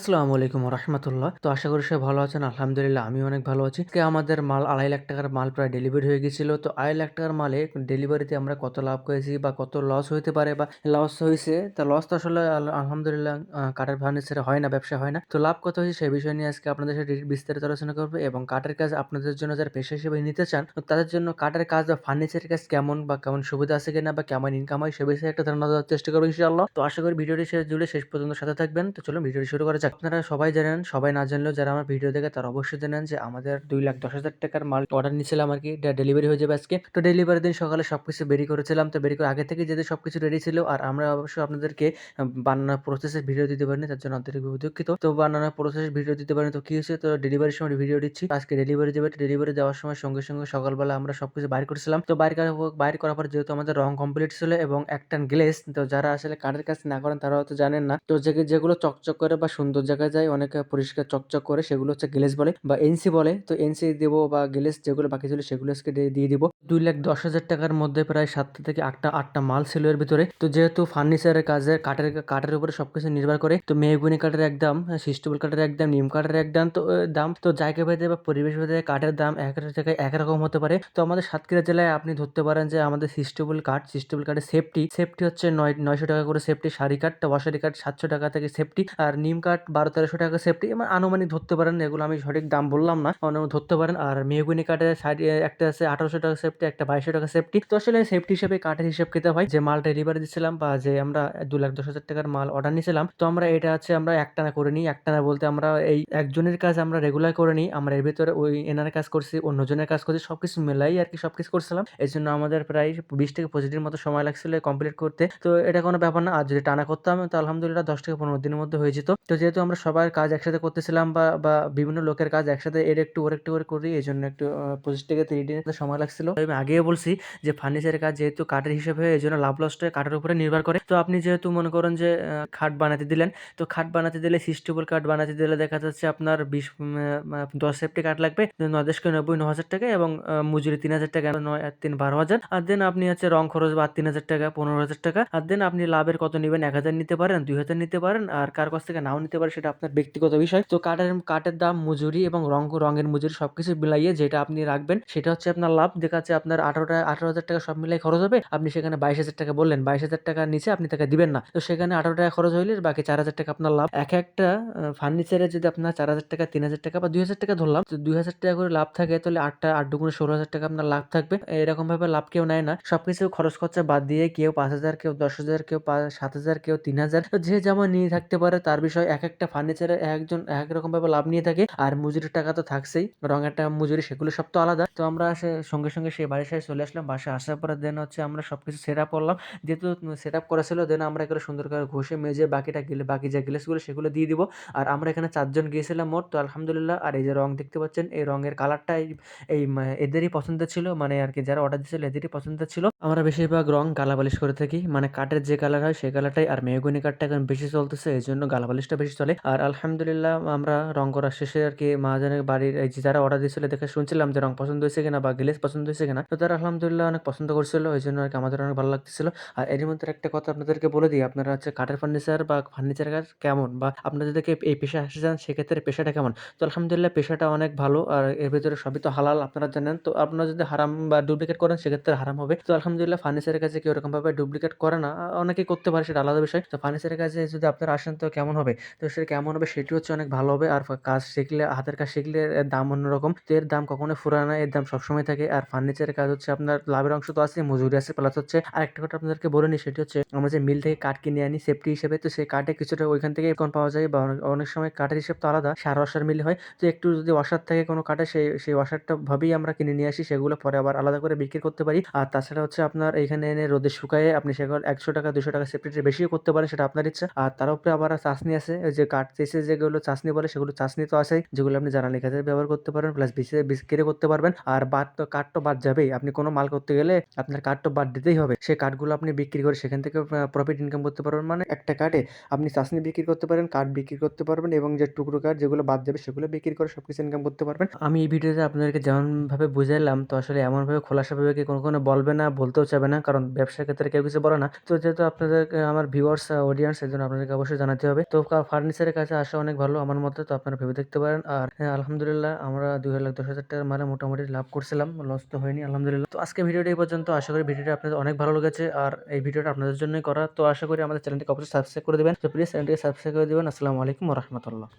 আসসালামু আলাইকুম রহমতুল্লাহ। তো আশা করি সবাই ভালো আছেন। আলহামদুলিল্লাহ আমি অনেক ভালো আছি। আজকে আমাদের মাল 2.5 লাখ টাকার মাল প্রায় ডেলিভারি হয়ে গেছিল। তো 2.5 লাখ টাকার মালে ডেলিভারিতে আমরা কত লাভ করেছি বা কত লস হইতে পারে বা লস হয়েছে, তা লস তো আসলে আলহামদুলিল্লাহ কাঠের ফার্নিচারে হয় না, ব্যবসা হয় না। তো লাভ কত হয়েছে সেই বিষয় নিয়ে আজকে আপনাদের সাথে বিস্তারিত আলোচনা করবো এবং কাঠের কাজ আপনাদের জন্য যারা পেশা হিসেবে নিতে চান তো তাদের জন্য কাঠের কাজ বা ফার্নিচারের কাজ কেমন বা কেমন সুবিধা আছে কিনা বা কেমন ইনকাম হয় সে বিষয়ে একটা ধারণা দেওয়ার চেষ্টা করবো ইনশাআল্লাহ। তো আশা করি ভিডিওটি শেষ জুড়ে শেষ পর্যন্ত সাথে থাকবেন। তো চলুন ভিডিওটি শুরু করা যাক। আপনারা সবাই জানেন, সবাই না জানলেও যারা আমার ভিডিও দেখে তারা অবশ্যই জানেন যে আমাদের 2,10,000 টাকার মাল অর্ডার নিয়েছিলাম আর কি, ডেলিভারি হয়ে যাবে আজকে। তো ডেলিভারি দিন সকালে সবকিছু বেরি করেছিলাম। তো বেরি করে আগে থেকে যেহেতু সবকিছু রেডি ছিল আর আমরা অবশ্যই আপনাদেরকে বানানোর প্রসেসের ভিডিও দিতে পারিনি, তার জন্য আন্তরিকভাবে দুঃখিত। তো বানানোর প্রসেসের ভিডিও দিতে পারিনি। তো কি হয়েছে, তো ডেলিভারির সময় ভিডিও দিচ্ছি, আজকে ডেলিভারি দেবে। ডেলিভারি দেওয়ার সময় সঙ্গে সঙ্গে সকালবেলা আমরা সবকিছু বাইর করেছিলাম। তো বাইর করার পর যেহেতু আমাদের রং কমপ্লিট ছিল এবং একটা গ্লেজ, তো যারা আসলে কাঠের কাজ না করেন তারা হয়তো জানেন না, তো যেগুলো চকচক করে বা সুন্দর জায়গায় যায় অনেক পরিষ্কার চকচক করে সেগুলো হচ্ছে গ্লেজ বলে বা এনসি বলে। তো এনসি দেবো বা গ্লেজ যেগুলো বাকি ছিল সেগুলো আজকে দিয়ে দিব। 2,10,000 টাকার মধ্যে প্রায় 7টা থেকে আটটা মাল ছিল এর ভিতরে। তো যেহেতু ফার্নিচারের কাজে কাঠের উপরে সবকিছু নির্ভর করে, তো মেহগুনি কাঠের একদম, সিস্টেবল কাঠের একদম, নিম কাঠের একদম, তো দাম তো জায়গা ভেদে বা পরিবেশ ভেদে কাঠের দাম এক এক জায়গায় একরকম হতে পারে। তো আমাদের সাতক্ষীরা জেলায় আপনি ধরতে পারেন যে আমাদের সিস্টেবল কাঠের সেফটি হচ্ছে 900 টাকা করে সেফটি, সারি কাঠ, ওয়াশারি কাঠ 700 টাকা থেকে সেফটি, আর নিম কাঠ 1200-1300 টাকা সেফটি। মানে আনুমানিক ধরতে পারেন, এগুলো আমি সঠিক দাম বললাম না, ধরতে পারেন। আর মেহগুনি কাঠের একটা আছে 1800 টাকা সেফটি, একটা 2200 টাকা সেফটি। তো আসলে সেফটি হিসেবে কাঠের হিসাব খেতে হয়। যে মালটা ডেলিভারি দিচ্ছিলাম বা যে আমরা 2,10,000 টাকার মাল অর্ডার নিয়েছিলাম, তো আমরা এটা আছে আমরা একটানা করে নিই। একটানা বলতে আমরা এই একজনের কাজ আমরা রেগুলার করে নিই, আমরা এর ভিতরে ওই এনার কাজ করছি, অন্যজনের কাজ করছি, সবকিছু মেলাই আর কি সবকিছু করছিলাম। এই জন্য আমাদের প্রায় 20 থেকে 25 দিনের মতো সময় লাগছিল কমপ্লিট করতে। তো এটা কোনো ব্যাপার না, আর যদি টানা করতাম তো আলহামদুলিল্লাহ 10 থেকে 15 দিনের মধ্যে হয়ে যেত। তো যেহেতু আমরা সবার কাজ একসাথে করতেছিলাম বা বিভিন্ন লোকের কাজ একসাথে এর একটু ওর একটু করে করি, এই জন্য একটু 25 থেকে 30 দিনের সময় লাগছিল। আমি আগেও বলছি যে ফার্নিচারের কাজ যেহেতু কাঠের হিসেবে হয় এই জন্য লাভ লসটা কাঠের উপরে নির্ভর করে। তো আপনি যেহেতু মনে করেন যে খাট বানাতে দিলেন, তো খাট বানাতে দিলে সিস্টেবল কাঠ বানাতে দিলে দেখা যাচ্ছে আপনার 10 সেফটি কাঠ লাগবে 9,90 টাকা এবং মজুরি 3,000 টাকা, 9 আর 3 12,000। আর দেন আপনি হচ্ছে রং খরচ বা 3,000 টাকা, 15,000 টাকা। আর দেন আপনি লাভের কত নেবেন, 1,000 নিতে পারেন, 2,000 নিতে পারেন, আর কার কাছ থেকে নাও নিতে পারে, সেটা আপনার ব্যক্তিগত বিষয়। তো কাঠের দাম, মজুরি এবং রঙের মজুরি সবকিছু মিলাইয়ে যেটা আপনি রাখবেন সেটা হচ্ছে আপনার লাভ। দেখা যাচ্ছে আপনার 18,000 টাকা সব মিলাই খরচ হবে, আপনি সেখানে 22,000 টাকা বললেন, 22,000 টাকার নিচে আপনি তাকে দিবেন না, তো সেখানে 18 টাকা খরচ হইলে বাকি 4,000 টাকা আপনার লাভ। একটা ফার্নিচারে যদি আপনার 4,000 টাকা, 3,000 টাকা বা 2,000 টাকা ধরলাম, তো 2,000 টাকা করে লাভ থাকে, তাহলে 8 দুগুণে 16,000 টাকা আপনার লাভ থাকবে। এরকম ভাবে লাভ কেউ নেয় না, সবকিছু খরচ খরচা বাদ দিয়ে কেউ 5,000, কেউ 10,000, কেউ 7,000, কেউ 3,000, তো যে যেমন নিয়ে থাকতে পারে তার বিষয়। একটা ফার্নিচারে একজন এক রকম ভাবে লাভ নিয়ে থাকে। আর মজুরির টাকা তো থাকছেই, রঙের টাকা, মজুরি, সেগুলো সব তো আলাদা। তো আমরা সঙ্গে সঙ্গে সেই বাড়ির সাথে চলে আসলাম। বাসায় আসার পরে দেন হচ্ছে আমরা সবকিছু সেট আপ করলাম। যেহেতু সেট আপ করা ছিল, দেন আমরা এগুলো সুন্দর করে ঘষে মেজে বাকি যে গ্লাসগুলো সেগুলো দিয়ে দিব। আর আমরা এখানে 4 জন গিয়েছিলাম মোট, তো আলহামদুলিল্লাহ। আর এই যে রং দেখতে পাচ্ছেন, এই রঙের কালারটা এদেরই পছন্দের ছিল, মানে আর কি যারা অর্ডার দিয়েছিল এদেরই পছন্দের ছিল। আমরা বেশিরভাগ রং গালা বালিশ করে থাকি, মানে কাঠের যে কালার হয় সেই কালারটাই। আর মেহগনি কাঠটা এখন বেশি চলতেছে, এই জন্য গালা বালিশটা বেশি চলে। আর আলহামদুলিল্লাহ আমরা রং করার শেষে আর কি মহাজনের বাড়ির এই যে যারা অর্ডার দিয়েছিল দেখে শুনছিলাম যে রং পছন্দ হয়েছে কিনা বা গ্লেজ পছন্দ হয়েছে কিনা, তো তারা আলহামদুলিল্লাহ অনেক পছন্দ করছিল, এই জন্য আর কি আমাদের অনেক ভালো লাগতেছিল। আর এর মধ্যে একটা কথা আপনাদেরকে বলে দিই, আপনারা হচ্ছে কাঠের ফার্নিচার বা ফার্নিচার কাজ কেমন, বা আপনারা যদি এই পেশায় আসতে চান সেক্ষেত্রে পেশাটা কেমন। তো আলহামদুলিল্লাহ পেশাটা অনেক ভালো, আর এর ভিতরে সবই তো হালাল আপনারা জানেন। তো আপনারা যদি হারাম বা ডুপ্লিকেট করেন সেক্ষেত্রে হারাম হবে। তো আলহামদুলিল্লাহ ফার্নিচারের কাছে কেউ এরকম ভাবে ডুপ্লিকেট করে না, অনেকেই করতে পারে, সেটা আলাদা বিষয়। তো ফার্নিচারের কাছে যদি আপনারা আসেন তো কেমন হবে, তো সেটা কেমন হবে সেটি হচ্ছে অনেক ভালো হবে। আর কাজ শিখলে, হাতের কাজ শিখলে এর দাম অন্যরকম, তো এর দাম কখনো ফুরায় না, এর দাম সবসময় থাকে। আর ফার্নিচারের কাজ হচ্ছে আপনার লাভের অংশ তো আছে, মজুরি আছে, প্লাস হচ্ছে আরেকটা কথা আপনাদেরকে বলে নিই, সেটি হচ্ছে আমরা যে মিল থেকে কাঠ কিনে আনি সেফটি হিসেবে, তো সেই কাঠে কিছুটা ওইখান থেকে কম পাওয়া যায়, বা অনেক সময় কাঠের হিসাব তো আলাদা, সার ওয়াশার মিল হয়। তো একটু যদি ওয়াশার থাকে কোনো কাঠে, সেই ওয়াশারটা ভাবেই আমরা কিনে নিয়ে আসি, সেগুলো পরে আবার আলাদা করে বিক্রি করতে পারি। আর তাছাড়া হচ্ছে আপনার এখানে এনে রোদে শুকায়ে আপনি সেগুলো 100 টাকা, 200 টাকা সেফটিতে বেশিও করতে পারেন, সেটা আপনার ইচ্ছা। আর তার উপরে আবার চাষনি আছে, ওই যে কাঠ চেসে যেগুলো চাষনি বলে, সেগুলো চাষনি তো আছে, যেগুলো আপনি জ্বালানি কাজে ব্যবহার করতে পারবেন, প্লাস বিক্রি করতে পারবেন। আর কাঠ তো বাদ যাবেই, আপনি কোনো মাল করতে গেলে আপনার কাঠ তো বাদ দিতেই হবে। সেই কাঠগুলো আপনি বিক্রি করে সেখান থেকে প্রফিট ইনকাম করতে পারবেন। মানে একটা কাঠে আপনি চাষনি বিক্রি করতে পারেন, কাঠ বিক্রি করতে পারবেন, এবং যে টুকরো কাঠ যেগুলো বাদ যাবে সেগুলো বিক্রি করে সবকিছু ইনকাম করতে পারবেন। আমি এই ভিডিওতে আপনাদেরকে যেমন ভাবে বুঝাইলাম, তো আসলে এমন ভাবে খোলাসাভাবে কি কোনো বলবে না, বলতেও চাবে না, কারণ ব্যবসার ক্ষেত্রে কেউ কিছু বলে না। তো যেহেতু আপনাদের আমার ভিউয়ার্স অডিয়েন্স, এই জন্য আপনাদেরকে অবশ্যই জানাতে হবে। তো ফার্নিচারের কাছে আসা অনেক ভালো আমার মতে, তো আপনারা ভেবে দেখতে পারেন। আর হ্যাঁ, আলহামদুলিল্লাহ আমরা 2,10,000 টাকার মালে মোটামুটি লাভ করছিলাম, লস তো হয়নি আলহামদুলিল্লাহ। তো আজকে ভিডিওটা এই পর্যন্ত, আশা করি ভিডিওটা আপনাদের অনেক ভালো লেগেছে আর এই ভিডিওটা আপনাদের জন্যই করা। তো আশা করি আমাদের চ্যানেলটিকে অবশ্যই সাবস্ক্রাইব করে দেবেন। তো প্লিজ চ্যানেলটিকে সাবস্ক্রাইব করে দেবেন। আসসালামু আলাইকুম ওয়া রাহমাতুল্লাহ।